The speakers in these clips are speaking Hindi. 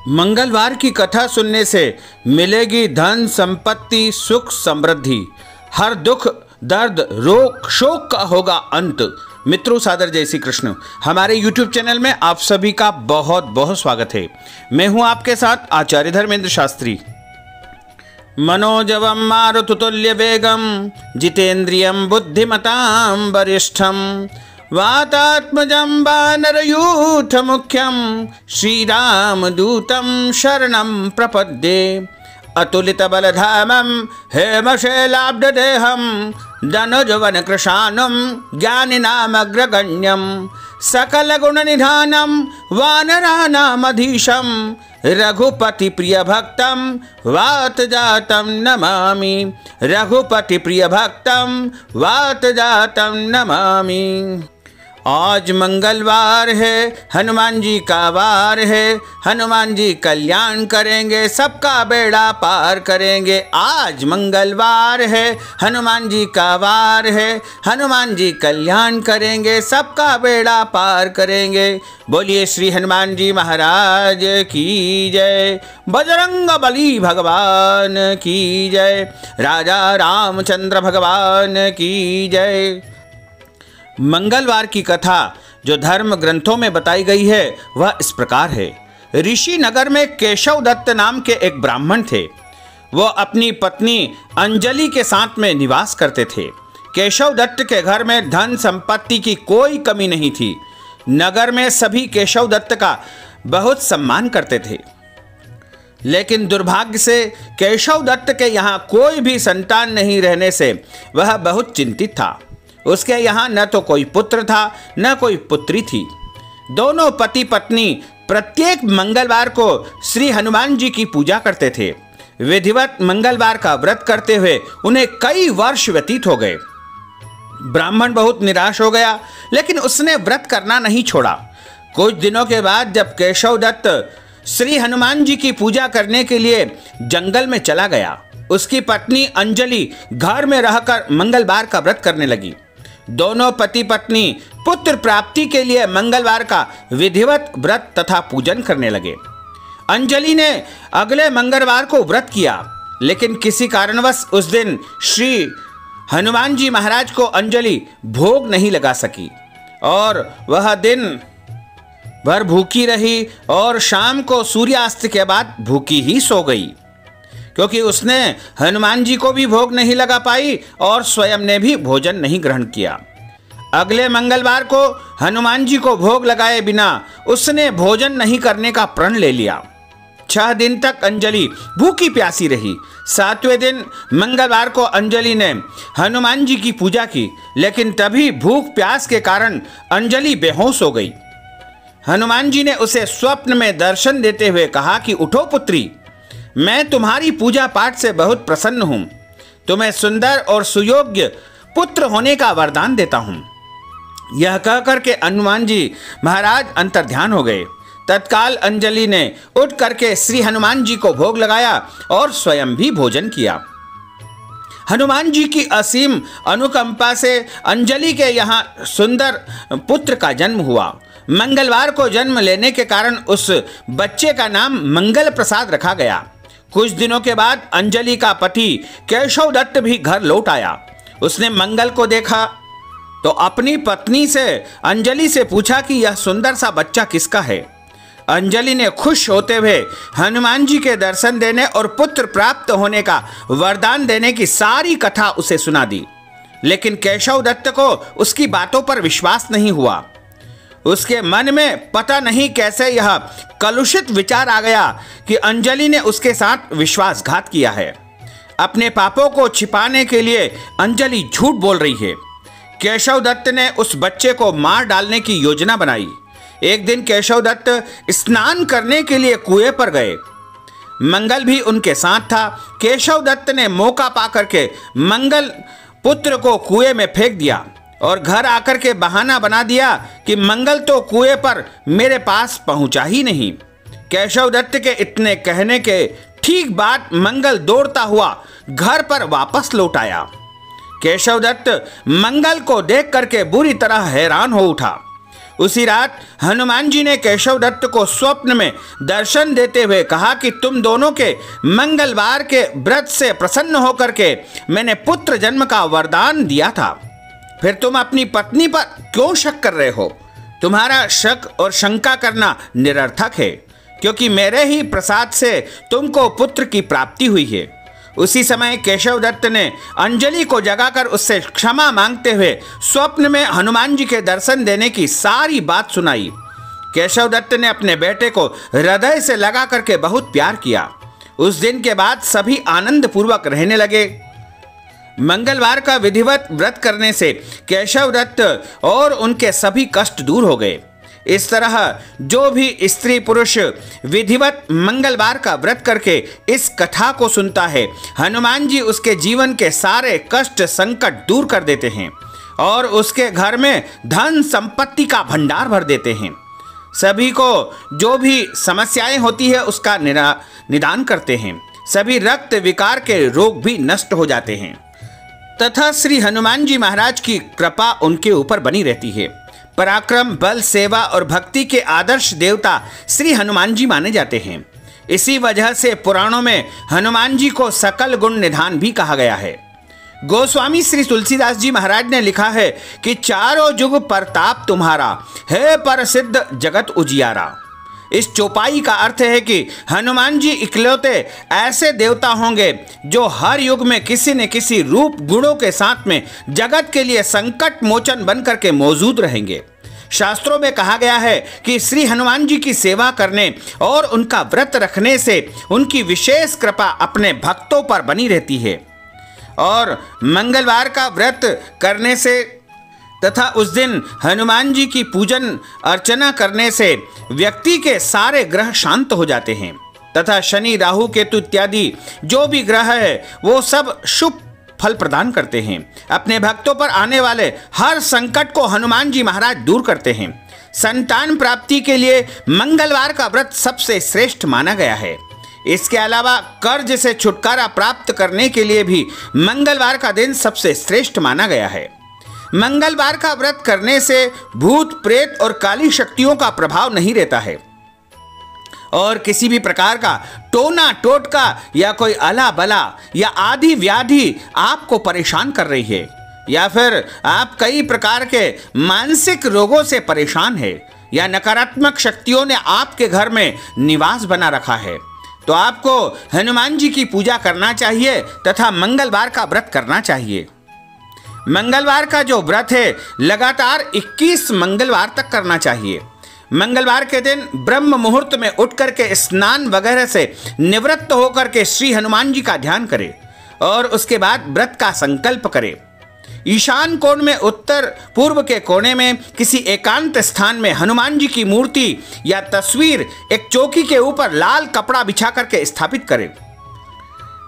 मंगलवार की कथा सुनने से मिलेगी धन संपत्ति सुख समृद्धि। हर दुख दर्द रोग शोक का होगा अंत। मित्रों, सादर जय श्री कृष्ण। हमारे YouTube चैनल में आप सभी का बहुत बहुत स्वागत है। मैं हूं आपके साथ आचार्य धर्मेंद्र शास्त्री। मनोजवम मारुतुल्य वेगम जितेन्द्रियम बुद्धिमतां वरिष्ठम वातात्मजं वानरयूथ मुख्यम श्रीरामदूतं शरणं प्रपद्ये। अतुलित बलधामं हेमशैलाब्धदेहं धनुजवनकृशानं ज्ञानिनामग्रगण्यं सकल गुणनिधानं वानराणामधीशं रघुपति प्रिय भक्तं वातजातं नमामि। रघुपति प्रिय भक्तं वातजातं नमामि। आज मंगलवार है, हनुमान जी का वार है। हनुमान जी कल्याण करेंगे, सबका बेड़ा पार करेंगे। आज मंगलवार है, हनुमान जी का वार है। हनुमान जी कल्याण करेंगे, सबका बेड़ा पार करेंगे। बोलिए श्री हनुमान जी महाराज की जय। बजरंग बली भगवान की जय। राजा रामचंद्र भगवान की जय। मंगलवार की कथा जो धर्म ग्रंथों में बताई गई है वह इस प्रकार है। ऋषि नगर में केशव दत्त नाम के एक ब्राह्मण थे। वो अपनी पत्नी अंजलि के साथ में निवास करते थे। केशव दत्त के घर में धन संपत्ति की कोई कमी नहीं थी। नगर में सभी केशव दत्त का बहुत सम्मान करते थे। लेकिन दुर्भाग्य से केशव दत्त के यहाँ कोई भी संतान नहीं रहने से वह बहुत चिंतित था। उसके यहाँ न तो कोई पुत्र था न कोई पुत्री थी। दोनों पति पत्नी प्रत्येक मंगलवार को श्री हनुमान जी की पूजा करते थे। विधिवत मंगलवार का व्रत करते हुए उन्हें कई वर्ष व्यतीत हो गए। ब्राह्मण बहुत निराश हो गया, लेकिन उसने व्रत करना नहीं छोड़ा। कुछ दिनों के बाद जब केशव दत्त श्री हनुमान जी की पूजा करने के लिए जंगल में चला गया, उसकी पत्नी अंजलि घर में रहकर मंगलवार का व्रत करने लगी। दोनों पति पत्नी पुत्र प्राप्ति के लिए मंगलवार का विधिवत व्रत तथा पूजन करने लगे। अंजलि ने अगले मंगलवार को व्रत किया, लेकिन किसी कारणवश उस दिन श्री हनुमान जी महाराज को अंजलि भोग नहीं लगा सकी और वह दिन भर भूखी रही और शाम को सूर्यास्त के बाद भूखी ही सो गई, क्योंकि उसने हनुमान जी को भी भोग नहीं लगा पाई और स्वयं ने भी भोजन नहीं ग्रहण किया। अगले मंगलवार को हनुमान जी को भोग लगाए बिना उसने भोजन नहीं करने का प्रण ले लिया। 6 दिन तक अंजलि भूखी प्यासी रही। 7वें दिन मंगलवार को अंजलि ने हनुमान जी की पूजा की, लेकिन तभी भूख प्यास के कारण अंजलि बेहोश हो गई। हनुमान जी ने उसे स्वप्न में दर्शन देते हुए कहा कि उठो पुत्री, मैं तुम्हारी पूजा पाठ से बहुत प्रसन्न हूं। तुम्हें सुंदर और सुयोग्य पुत्र होने का वरदान देता हूं। यह कहकर के हनुमान जी महाराज अंतर्ध्यान हो गए। तत्काल अंजलि ने उठ करके श्री हनुमान जी को भोग लगाया और स्वयं भी भोजन किया। हनुमान जी की असीम अनुकंपा से अंजलि के यहाँ सुंदर पुत्र का जन्म हुआ। मंगलवार को जन्म लेने के कारण उस बच्चे का नाम मंगल प्रसाद रखा गया। कुछ दिनों के बाद अंजलि का पति केशव दत्त भी घर लौट आया। उसने मंगल को देखा तो अपनी पत्नी से अंजलि से पूछा कि यह सुंदर सा बच्चा किसका है। अंजलि ने खुश होते हुए हनुमान जी के दर्शन देने और पुत्र प्राप्त होने का वरदान देने की सारी कथा उसे सुना दी। लेकिन केशव दत्त को उसकी बातों पर विश्वास नहीं हुआ। उसके मन में पता नहीं कैसे यह कलुषित विचार आ गया कि अंजलि ने उसके साथ विश्वासघात किया है। अपने पापों को छिपाने के लिए अंजलि झूठ बोल रही है। केशव दत्त ने उस बच्चे को मार डालने की योजना बनाई। एक दिन केशव दत्त स्नान करने के लिए कुएं पर गए। मंगल भी उनके साथ था। केशव दत्त ने मौका पाकर के मंगल पुत्र को कुएं में फेंक दिया और घर आकर के बहाना बना दिया कि मंगल तो कुएं पर मेरे पास पहुंचा ही नहीं। केशव दत्त के इतने कहने के ठीक बाद मंगल दौड़ता हुआ घर पर वापस लौट आया। केशव दत्त मंगल को देख करके बुरी तरह हैरान हो उठा। उसी रात हनुमान जी ने केशव दत्त को स्वप्न में दर्शन देते हुए कहा कि तुम दोनों के मंगलवार के व्रत से प्रसन्न होकर के मैंने पुत्र जन्म का वरदान दिया था, फिर तुम अपनी पत्नी पर क्यों शक कर रहे हो? तुम्हारा शक और शंका करना निरर्थक है, क्योंकि मेरे ही प्रसाद से तुमको पुत्र की प्राप्ति हुई है। उसी समय केशव दत्त ने अंजलि को जगाकर उससे क्षमा मांगते हुए स्वप्न में हनुमान जी के दर्शन देने की सारी बात सुनाई। केशव दत्त ने अपने बेटे को हृदय से लगा करके बहुत प्यार किया। उस दिन के बाद सभी आनंद पूर्वक रहने लगे। मंगलवार का विधिवत व्रत करने से केशव दत्त और उनके सभी कष्ट दूर हो गए। इस तरह जो भी स्त्री पुरुष विधिवत मंगलवार का व्रत करके इस कथा को सुनता है, हनुमान जी उसके जीवन के सारे कष्ट संकट दूर कर देते हैं और उसके घर में धन संपत्ति का भंडार भर देते हैं। सभी को जो भी समस्याएं होती है उसका निदान करते हैं। सभी रक्त विकार के रोग भी नष्ट हो जाते हैं तथा श्री हनुमान जी महाराज की कृपा उनके ऊपर बनी रहती है। पराक्रम, बल, सेवा और भक्ति के आदर्श देवता श्री हनुमान जी माने जाते हैं। इसी वजह से पुराणों में हनुमान जी को सकल गुण निधान भी कहा गया है। गोस्वामी श्री तुलसीदास जी महाराज ने लिखा है कि चारों जुग परताप तुम्हारा है प्रसिद्ध जगत उजियारा। इस चौपाई का अर्थ है कि हनुमान जी इकलौते ऐसे देवता होंगे जो हर युग में किसी न किसी रूप गुणों के साथ में जगत के लिए संकट मोचन बन करके मौजूद रहेंगे। शास्त्रों में कहा गया है कि श्री हनुमान जी की सेवा करने और उनका व्रत रखने से उनकी विशेष कृपा अपने भक्तों पर बनी रहती है और मंगलवार का व्रत करने से तथा उस दिन हनुमान जी की पूजन अर्चना करने से व्यक्ति के सारे ग्रह शांत हो जाते हैं तथा शनि, राहु, केतु इत्यादि जो भी ग्रह है वो सब शुभ फल प्रदान करते हैं। अपने भक्तों पर आने वाले हर संकट को हनुमान जी महाराज दूर करते हैं। संतान प्राप्ति के लिए मंगलवार का व्रत सबसे श्रेष्ठ माना गया है। इसके अलावा कर्ज से छुटकारा प्राप्त करने के लिए भी मंगलवार का दिन सबसे श्रेष्ठ माना गया है। मंगलवार का व्रत करने से भूत, प्रेत और काली शक्तियों का प्रभाव नहीं रहता है और किसी भी प्रकार का टोना टोटका या कोई अला बला या आदि व्याधि आपको परेशान कर रही है या फिर आप कई प्रकार के मानसिक रोगों से परेशान है या नकारात्मक शक्तियों ने आपके घर में निवास बना रखा है, तो आपको हनुमान जी की पूजा करना चाहिए तथा मंगलवार का व्रत करना चाहिए। मंगलवार का जो व्रत है लगातार 21 मंगलवार तक करना चाहिए। मंगलवार के दिन ब्रह्म मुहूर्त में उठ करके स्नान वगैरह से निवृत्त होकर के श्री हनुमान जी का ध्यान करें और उसके बाद व्रत का संकल्प करें। ईशान कोण में उत्तर पूर्व के कोने में किसी एकांत स्थान में हनुमान जी की मूर्ति या तस्वीर एक चौकी के ऊपर लाल कपड़ा बिछा करके स्थापित करें।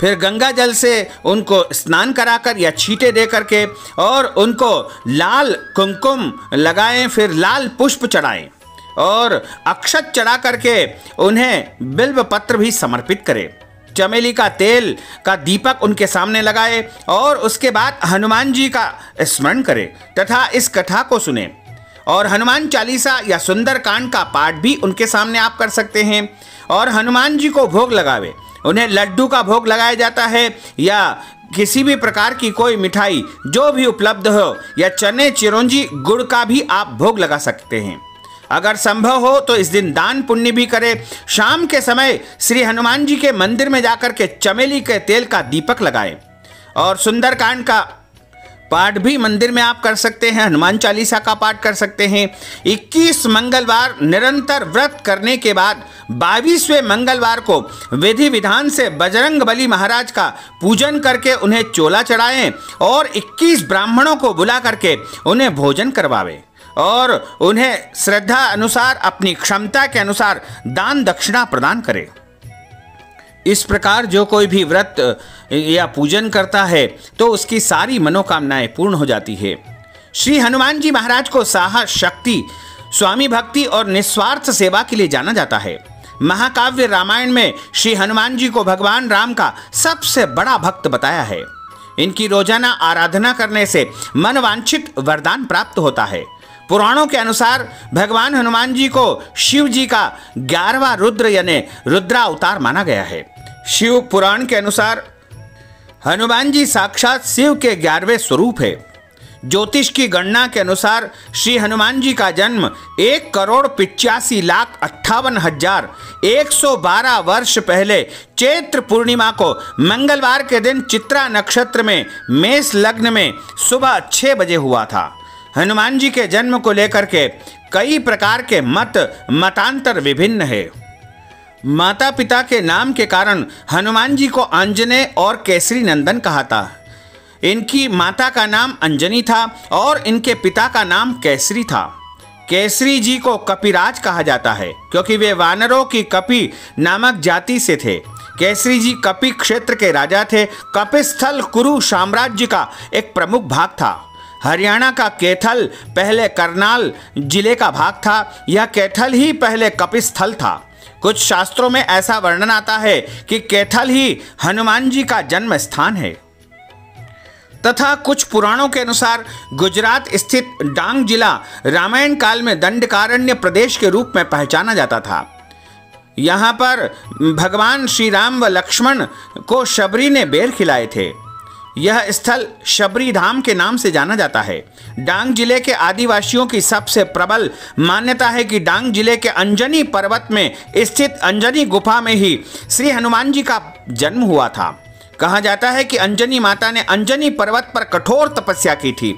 फिर गंगा जल से उनको स्नान कराकर या छींटे दे करके और उनको लाल कुमकुम लगाएं, फिर लाल पुष्प चढ़ाएं और अक्षत चढ़ा करके उन्हें बिल्व पत्र भी समर्पित करें। चमेली का तेल का दीपक उनके सामने लगाए और उसके बाद हनुमान जी का स्मरण करें तथा इस कथा को सुने और हनुमान चालीसा या सुंदर कांड का पाठ भी उनके सामने आप कर सकते हैं और हनुमान जी को भोग लगावे। उन्हें लड्डू का भोग लगाया जाता है या किसी भी प्रकार की कोई मिठाई जो भी उपलब्ध हो या चने, चिरौंजी, गुड़ का भी आप भोग लगा सकते हैं। अगर संभव हो तो इस दिन दान पुण्य भी करें। शाम के समय श्री हनुमान जी के मंदिर में जाकर के चमेली के तेल का दीपक लगाएं और सुंदरकांड का पाठ भी मंदिर में आप कर सकते हैं। हनुमान चालीसा का पाठ कर सकते हैं। 21 मंगलवार निरंतर व्रत करने के बाद 22वें मंगलवार को विधि विधान से बजरंग बली महाराज का पूजन करके उन्हें चोला चढ़ाएं और 21 ब्राह्मणों को बुला करके उन्हें भोजन करवावें और उन्हें श्रद्धा अनुसार अपनी क्षमता के अनुसार दान दक्षिणा प्रदान करें। इस प्रकार जो कोई भी व्रत या पूजन करता है तो उसकी सारी मनोकामनाएं पूर्ण हो जाती है। श्री हनुमान जी महाराज को साहस, शक्ति, स्वामी भक्ति और निस्वार्थ सेवा के लिए जाना जाता है। महाकाव्य रामायण में श्री हनुमान जी को भगवान राम का सबसे बड़ा भक्त बताया है। इनकी रोजाना आराधना करने से मनवांछित वरदान प्राप्त होता है। पुराणों के अनुसार भगवान हनुमान जी को शिव जी का 11वां रुद्र यानी रुद्रावतार माना गया है। शिव पुराण के अनुसार हनुमान जी साक्षात शिव के 11वें स्वरूप है। ज्योतिष की गणना के अनुसार श्री हनुमान जी का जन्म 1,85,58,112 वर्ष पहले चैत्र पूर्णिमा को मंगलवार के दिन चित्रा नक्षत्र में मेष लग्न में सुबह 6 बजे हुआ था। हनुमान जी के जन्म को लेकर के कई प्रकार के मतांतर विभिन्न है। माता पिता के नाम के कारण हनुमान जी को आंजनेय और केसरी नंदन कहा था। इनकी माता का नाम अंजनी था और इनके पिता का नाम केसरी था। केसरी जी को कपिराज कहा जाता है क्योंकि वे वानरों की कपि नामक जाति से थे। केसरी जी कपि क्षेत्र के राजा थे। कपिस्थल कुरु साम्राज्य का एक प्रमुख भाग था। हरियाणा का कैथल पहले करनाल जिले का भाग था। यह कैथल ही पहले कपिस्थल था। कुछ शास्त्रों में ऐसा वर्णन आता है कि कैथल ही हनुमान जी का जन्म स्थान है तथा कुछ पुराणों के अनुसार गुजरात स्थित डांग जिला रामायण काल में दंडकारण्य प्रदेश के रूप में पहचाना जाता था। यहाँ पर भगवान श्री राम व लक्ष्मण को शबरी ने बेर खिलाए थे। यह स्थल शबरी धाम के नाम से जाना जाता है। डांग जिले के आदिवासियों की सबसे प्रबल मान्यता है कि डांग जिले के अंजनी पर्वत में स्थित अंजनी गुफा में ही श्री हनुमान जी का जन्म हुआ था। कहा जाता है कि अंजनी माता ने अंजनी पर्वत पर कठोर तपस्या की थी।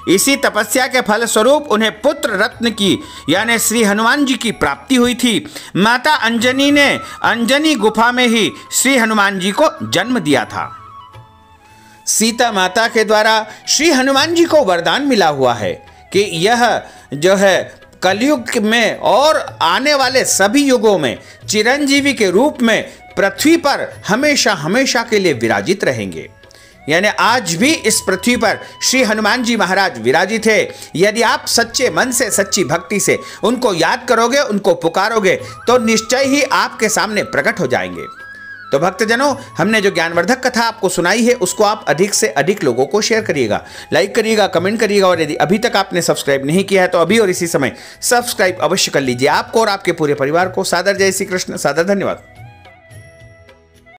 इसी तपस्या के फलस्वरूप उन्हें पुत्र रत्न की यानी श्री हनुमान जी की प्राप्ति हुई थी। माता अंजनी ने अंजनी गुफा में ही श्री हनुमान जी को जन्म दिया था। सीता माता के द्वारा श्री हनुमान जी को वरदान मिला हुआ है कि यह जो है कलयुग में और आने वाले सभी युगों में चिरंजीवी के रूप में पृथ्वी पर हमेशा हमेशा के लिए विराजित रहेंगे। यानी आज भी इस पृथ्वी पर श्री हनुमान जी महाराज विराजित है। यदि आप सच्चे मन से सच्ची भक्ति से उनको याद करोगे, उनको पुकारोगे तो निश्चय ही आपके सामने प्रकट हो जाएंगे। तो भक्तजनों, हमने जो ज्ञानवर्धक कथा आपको सुनाई है उसको आप अधिक से अधिक लोगों को शेयर करिएगा, लाइक करिएगा, कमेंट करिएगा और यदि अभी तक आपने सब्सक्राइब नहीं किया है तो अभी और इसी समय सब्सक्राइब अवश्य कर लीजिए। आपको और आपके पूरे परिवार को सादर जय श्री कृष्ण, सादर धन्यवाद।